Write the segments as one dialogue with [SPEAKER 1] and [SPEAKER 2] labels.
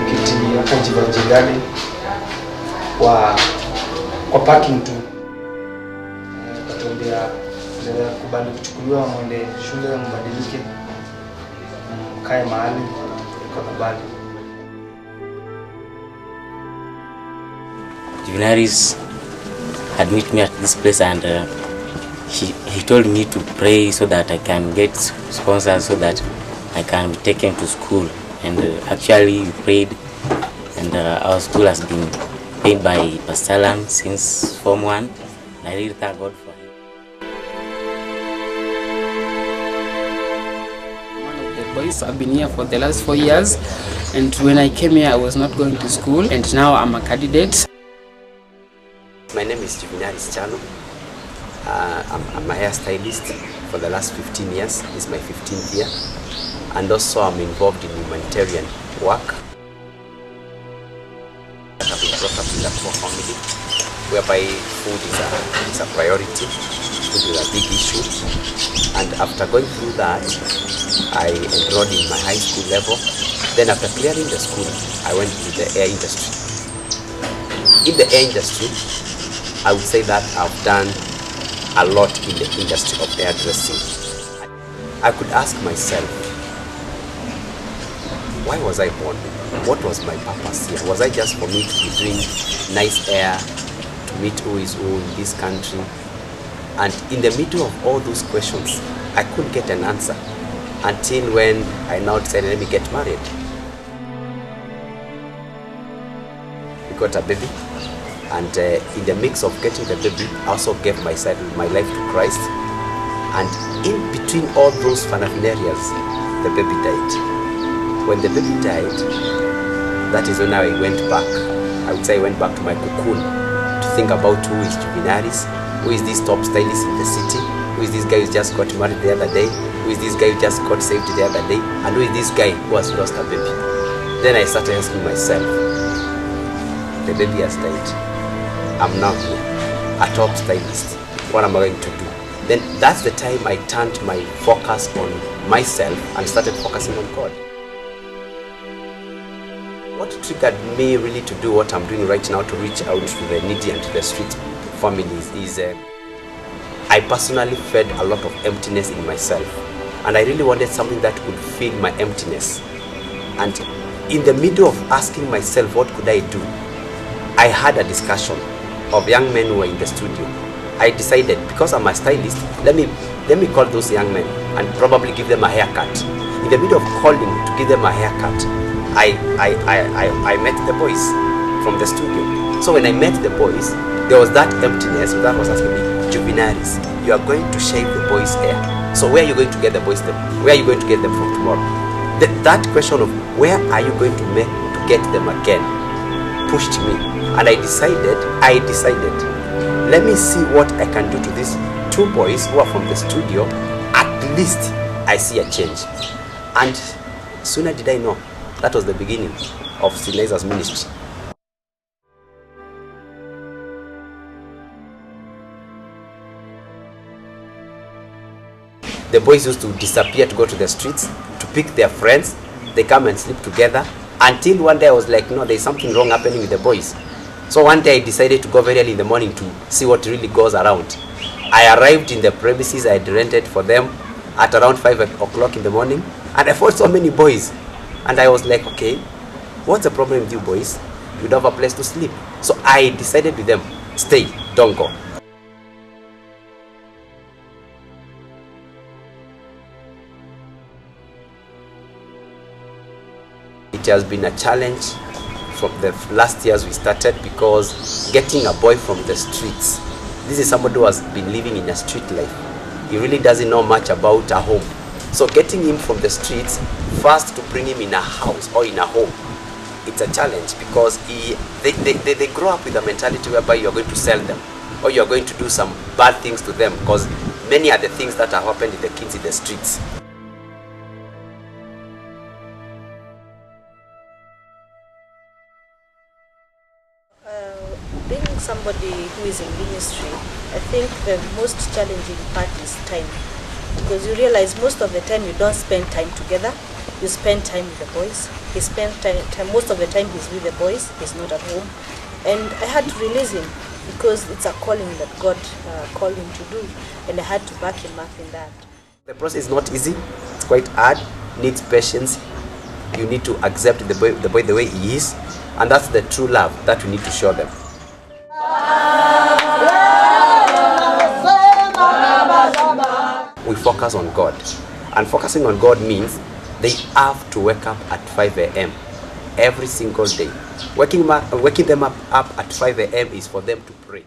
[SPEAKER 1] tuliketi akajivanjigani kwa parking tu. Katuambia kubali kuchukuliwa mwende shule mbadilike, mkae mahali, tukakubali.
[SPEAKER 2] Juvinales had met me at this place, and he told me to pray so that I can get sponsors so that I can be taken to school. And actually we prayed, and our school has been paid by Pastor Alan since Form 1. I really thank God for him.
[SPEAKER 3] One of the boys, I've been here for the last 4 years, and when I came here I was not going to school, and now I'm a candidate.
[SPEAKER 4] My name is Juvinales. I'm a hairstylist for the last 15 years. This is my 15th year. And also I'm involved in humanitarian work. I've been brought up in a poor family, whereby food is a priority. Food is a big issue. And after going through that, I enrolled in my high school level. Then after clearing the school, I went to the hair industry. In the hair industry, I would say that I've done a lot in the industry of hairdressing. I could ask myself, why was I born? What was my purpose here? Was I just for me to be doing nice hair, to meet who is who in this country? And in the middle of all those questions, I couldn't get an answer until when I now decided, let me get married. We got a baby. And in the mix of getting the baby, I also gave my life to Christ. And in between all those financial the baby died. When the baby died, that is when I went back. I would say I went back to my cocoon to think about who is Juvinales, who is this top stylist in the city, who is this guy who just got married the other day, who is this guy who just got saved the other day, and who is this guy who has lost a baby. Then I started asking myself, the baby has died. I'm now here, a top stylist. What am I going to do? Then that's the time I turned my focus on myself and started focusing on God. What triggered me really to do what I'm doing right now, to reach out to the needy and to the street families, is I personally felt a lot of emptiness in myself. And I really wanted something that could fill my emptiness. And in the middle of asking myself, what could I do? I had a discussion of young men who were in the studio. I decided, because I'm a stylist, let me call those young men and probably give them a haircut. In the middle of calling to give them a haircut, I met the boys from the studio. So when I met the boys, there was that emptiness that was asking me, Juvinales, you are going to shave the boys' hair. So where are you going to get the boys them? Where are you going to get them from tomorrow? That question of where are you going to get them again pushed me. And I decided, let me see what I can do to these two boys who are from the studio. At least I see a change. And sooner did I know, that was the beginning of Streetnizers Ministry. The boys used to disappear to go to the streets to pick their friends. They come and sleep together. Until one day I was like, no, there's something wrong happening with the boys. So one day I decided to go very early in the morning to see what really goes around. I arrived in the premises I had rented for them at around 5 o'clock in the morning, and I found so many boys. And I was like, okay, what's the problem with you boys? You don't have a place to sleep. So I decided with them, stay, don't go. It has been a challenge from the last years we started, because getting a boy from the streets, this is somebody who has been living in a street life. He really doesn't know much about a home. So getting him from the streets, first to bring him in a house or in a home, it's a challenge, because they grow up with a mentality whereby you're going to sell them or you're going to do some bad things to them, because many are the things that are happening to the kids in the streets.
[SPEAKER 5] Being somebody who is in ministry, I think the most challenging part is time, because you realize most of the time you don't spend time together. you spend time with the boys. He spends time, most of the time he's with the boys, he's not at home. And I had to release him because it's a calling that God called him to do, and I had to back him up in that.
[SPEAKER 4] The process is not easy, it's quite hard, needs patience. You need to accept the boy the way he is, and that's the true love that we need to show them. We focus on God, and focusing on God means they have to wake up at 5 a.m. every single day. Waking them up at 5 a.m. is for them to pray.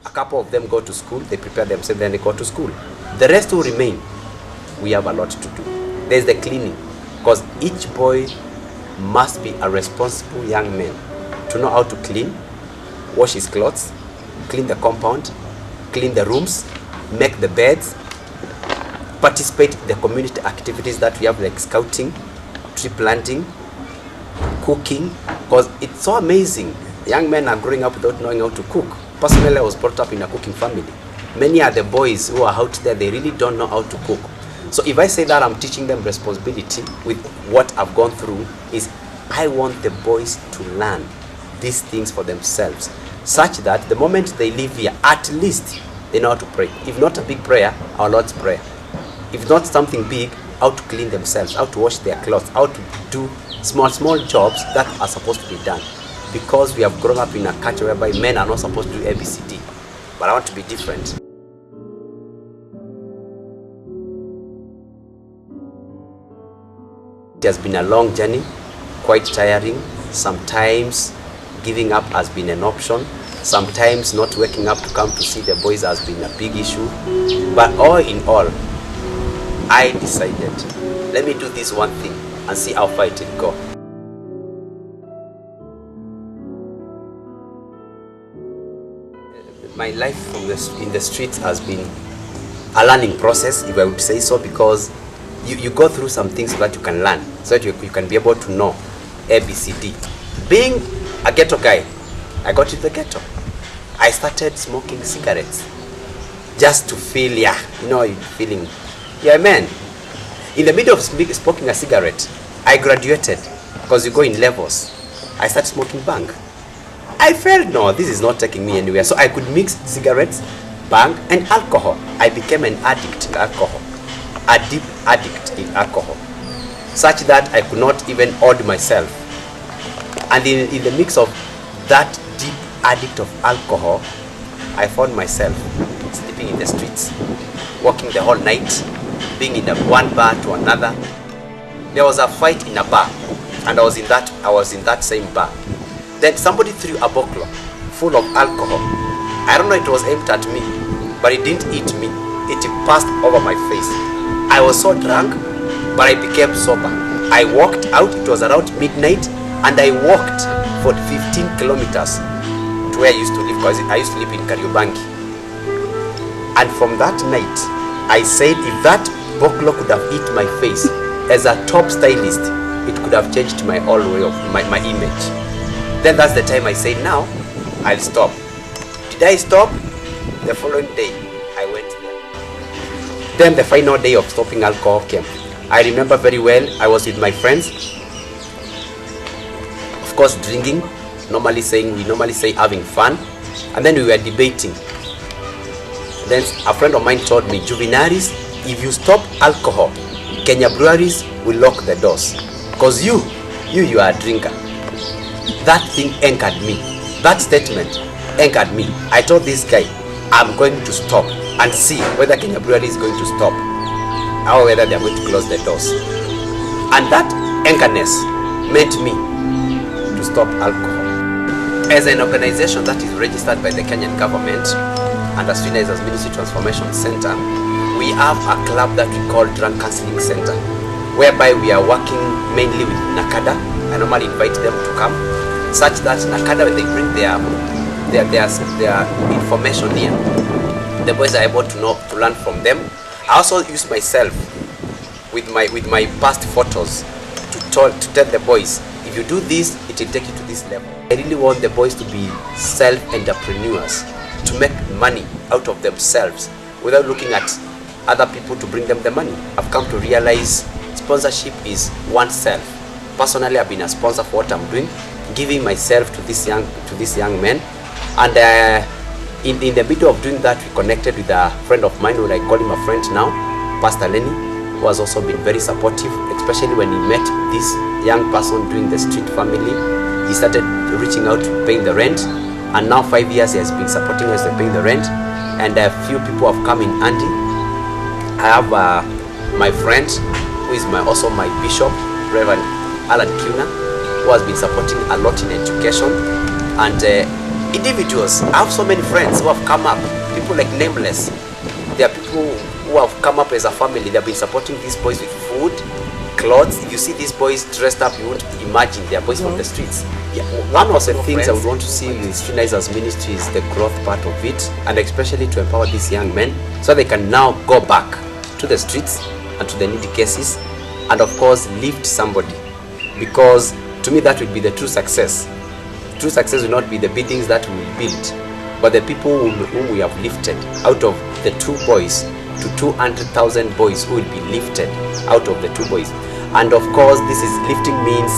[SPEAKER 4] A couple of them go to school, they prepare themselves, then they go to school. The rest who remain, we have a lot to do. There's the cleaning, because each boy must be a responsible young man to know how to clean, wash his clothes, clean the compound, clean the rooms, make the beds, participate in the community activities that we have, like scouting, tree planting, cooking, because it's so amazing. Young men are growing up without knowing how to cook. Personally, I was brought up in a cooking family. Many are the boys who are out there, they really don't know how to cook. So if I say that I'm teaching them responsibility with what I've gone through, is I want the boys to learn these things for themselves, such that the moment they leave here, at least they know how to pray. If not a big prayer, our Lord's Prayer. If not something big, how to clean themselves, how to wash their clothes, how to do small jobs that are supposed to be done. Because we have grown up in a culture whereby men are not supposed to do ABCD. But I want to be different. It has been a long journey, quite tiring. Sometimes giving up has been an option. Sometimes not waking up to come to see the boys has been a big issue. But all in all, I decided, let me do this one thing and see how far it will go. My life in the streets has been a learning process, if I would say so, because you go through some things so that you can learn, so that you can be able to know ABCD. Being a ghetto guy, I got into the ghetto. I started smoking cigarettes just to feel, feeling, man. In the middle of smoking a cigarette, I graduated, because you go in levels. I started smoking bang. I felt, no, this is not taking me anywhere. So I could mix cigarettes, bang, and alcohol. I became an addict in alcohol, a deep addict in alcohol, such that I could not even hold myself. And in the mix of that deep addict of alcohol, I found myself sleeping in the streets, walking the whole night, being in one bar to another. There was a fight in a bar, and I was in that same bar. Then somebody threw a bottle full of alcohol. I don't know, it was aimed at me, but it didn't hit me. It passed over my face. I was so drunk, but I became sober. I walked out, it was around midnight, and I walked for 15 kilometers to where I used to live, because I used to live in Kariobangi. And from that night, I said if that bottle could have hit my face, as a top stylist, it could have changed my whole way of my image. Then that's the time I said, now I'll stop. Did I stop? The following day, I went there. Then the final day of stopping alcohol came. I remember very well, I was with my friends. Of course, drinking, we normally say having fun. And then we were debating. Then a friend of mine told me, Juvinales, if you stop alcohol, Kenya breweries will lock the doors. Because you are a drinker. That thing anchored me. That statement anchored me. I told this guy, I'm going to stop and see whether Kenya Brewery is going to stop or whether they're going to close the doors. And that anchorness made me to stop alcohol. As an organization that is registered by the Kenyan government under Streetnizers Ministry Transformation Center, we have a club that we call Drunk Counseling Center, whereby we are working mainly with Nakada. I normally invite them to come, such that Nakada, when they bring their information here, the boys are able to learn from them. I also use myself with my past photos to tell the boys, if you do this, it will take you to this level. I really want the boys to be self-entrepreneurs, to make money out of themselves without looking at other people to bring them the money. I've come to realize sponsorship is oneself. Personally, I've been a sponsor for what I'm doing, giving myself to this young man, and in the middle of doing that, we connected with a friend of mine, who I call him a friend now, Pastor Lenny, who has also been very supportive, especially when he met this young person doing the street family. He started reaching out to paying the rent, and now 5 years he has been supporting us in paying the rent, and a few people have come in handy. I have my friend, who is also my bishop, Reverend Alan Kuna, who has been supporting a lot in education, and individuals. I have so many friends who have come up, people like Nameless. There are people who have come up as a family. They have been supporting these boys with food, clothes. If you see these boys dressed up, you won't imagine they are boys from the streets. Yeah. One of the things I would want to see with Streetnizers Ministry is the growth part of it, and especially to empower these young men so they can now go back to the streets and to the needy cases, and of course lift somebody, because to me that will be the true success. True success will not be the buildings that we will build, but the people whom we have lifted out of the 2 boys to 200,000 boys who will be lifted out of the 2 boys. And of course, this is lifting means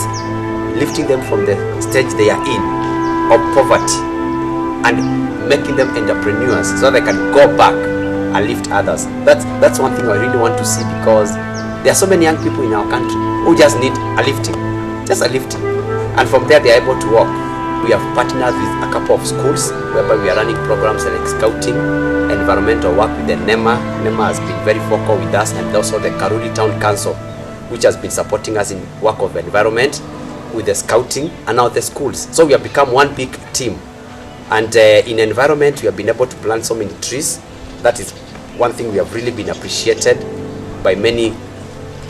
[SPEAKER 4] lifting them from the stage they are in of poverty and making them entrepreneurs so they can go back and lift others. That's one thing I really want to see, because there are so many young people in our country who just need a lifting, just a lifting, and from there they are able to walk. We have partnered with a couple of schools whereby we are running programs like scouting, environmental work with the NEMA. NEMA has been very focal with us, and also the Karuri Town Council, which has been supporting us in work of environment with the scouting, and now the schools. So we have become one big team. And in environment, we have been able to plant so many trees. That is one thing we have really been appreciated by many,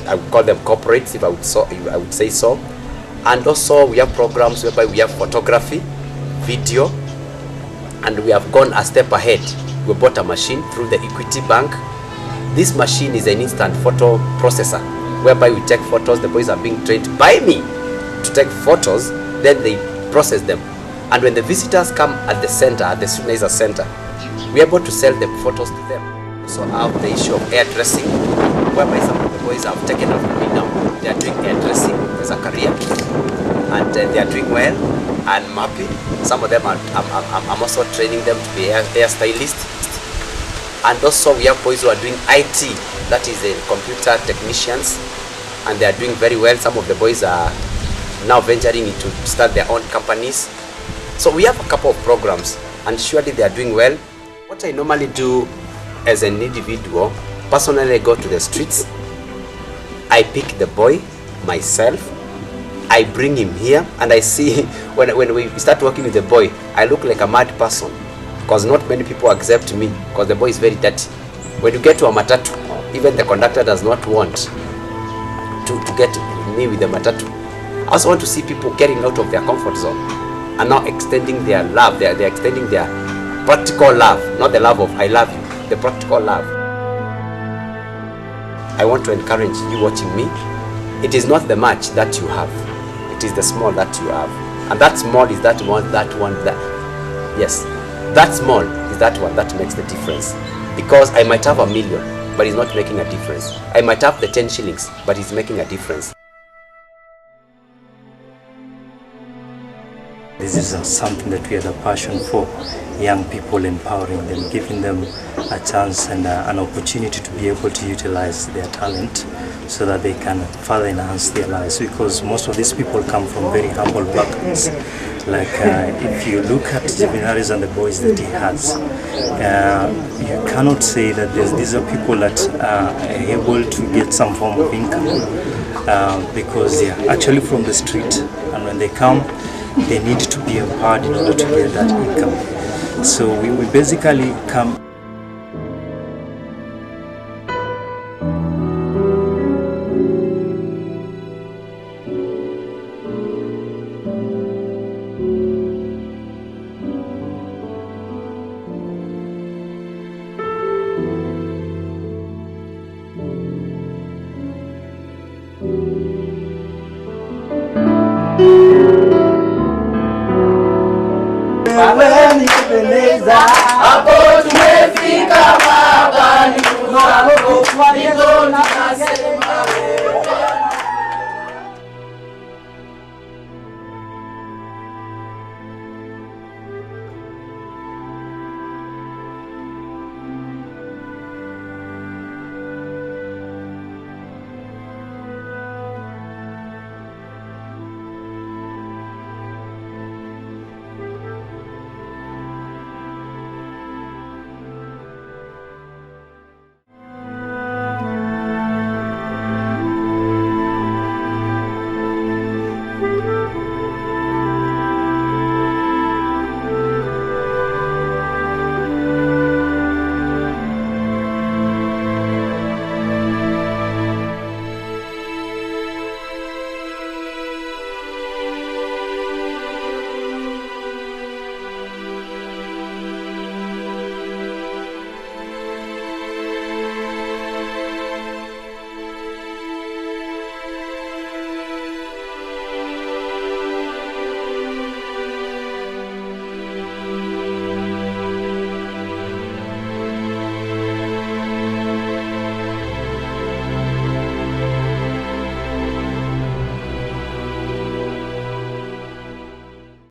[SPEAKER 4] I would call them corporates, if I would say so. And also we have programs whereby we have photography, video, and we have gone a step ahead. We bought a machine through the Equity Bank. This machine is an instant photo processor, whereby we take photos. The boys are being trained by me to take photos, then they process them. And when the visitors come at the center, at the Streetnizer Center, we are able to sell the photos to them. So I have the issue of hairdressing, whereby some of the boys have taken up with me now. They are doing hairdressing as a career, and they are doing well, and I'm happy. Some of them I'm also training them to be hairstylists. And also we have boys who are doing IT, that is computer technicians, and they are doing very well. Some of the boys are now venturing into start their own companies. So we have a couple of programs, and surely they are doing well. What I normally do as an individual, personally I go to the streets, I pick the boy myself, I bring him here, and I see when we start working with the boy, I look like a mad person, because not many people accept me, because the boy is very dirty. When you get to a matatu, even the conductor does not want to get me with the matatu. I also want to see people getting out of their comfort zone and now extending their love. They're extending their practical love, not the love of I love you, the practical love. I want to encourage you watching me. It is not the much that you have, it is the small that you have. And that small is that one, yes, that small is that one that makes the difference. Because I might have 1 million, but it's not making a difference. I might have the 10 shillings, but it's making a difference.
[SPEAKER 6] This is something that we have a passion for, young people, empowering them, giving them a chance and an opportunity to be able to utilize their talent so that they can further enhance their lives, because most of these people come from very humble backgrounds. Like if you look at Juvinales and the boys that he has, you cannot say that these are people that are able to get some form of income because they are actually from the street, and when they come, they need to be empowered in order to get that income. So we basically come
[SPEAKER 7] za